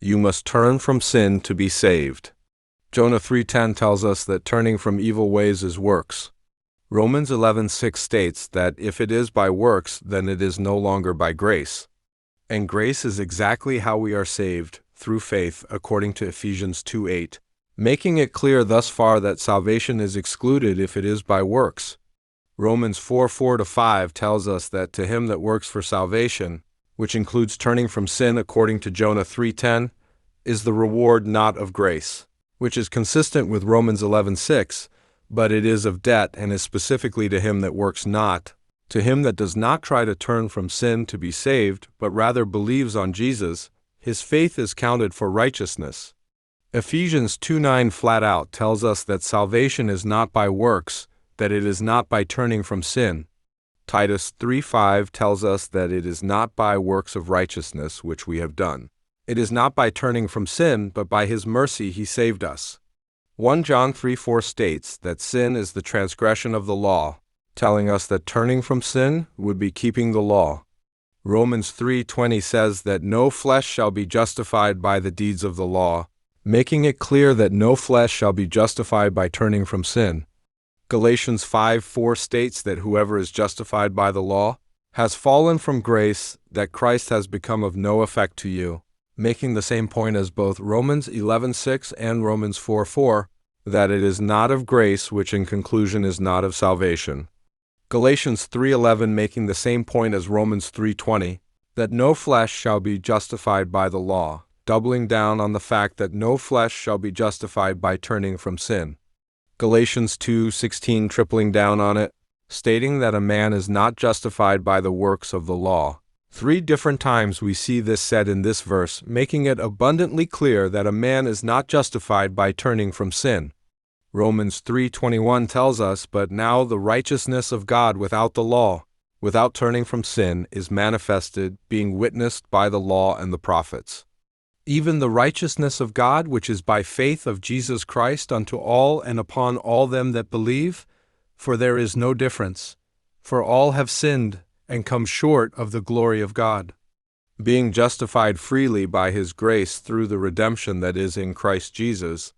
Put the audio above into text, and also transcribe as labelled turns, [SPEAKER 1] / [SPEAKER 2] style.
[SPEAKER 1] You must turn from sin to be saved. Jonah 3:10 tells us that turning from evil ways is works. Romans 11:6 states that if it is by works, then it is no longer by grace. And grace is exactly how we are saved, through faith, according to Ephesians 2:8, making it clear thus far that salvation is excluded if it is by works. Romans 4:4-5 tells us that to him that works for salvation, which includes turning from sin according to Jonah 3:10, is the reward not of grace, which is consistent with Romans 11:6, but it is of debt and is specifically to him that works not, to him that does not try to turn from sin to be saved, but rather believes on Jesus, his faith is counted for righteousness. Ephesians 2:9 flat out tells us that salvation is not by works, that it is not by turning from sin. Titus 3:5 tells us that it is not by works of righteousness which we have done. It is not by turning from sin, but by his mercy he saved us. 1 John 3:4 states that sin is the transgression of the law, telling us that turning from sin would be keeping the law. Romans 3:20 says that no flesh shall be justified by the deeds of the law, making it clear that no flesh shall be justified by turning from sin. Galatians 5:4 states that whoever is justified by the law has fallen from grace, that Christ has become of no effect to you, making the same point as both Romans 11:6 and Romans 4:4, that it is not of grace, which in conclusion is not of salvation. Galatians 3:11 making the same point as Romans 3:20, that no flesh shall be justified by the law, doubling down on the fact that no flesh shall be justified by turning from sin. Galatians 2:16 tripling down on it, stating that a man is not justified by the works of the law. 3 different times we see this said in this verse, making it abundantly clear that a man is not justified by turning from sin. Romans 3:21 tells us, "But now the righteousness of God without the law, without turning from sin, is manifested, being witnessed by the law and the prophets. Even the righteousness of God, which is by faith of Jesus Christ unto all and upon all them that believe, for there is no difference. For all have sinned, and come short of the glory of God." Being justified freely by his grace through the redemption that is in Christ Jesus,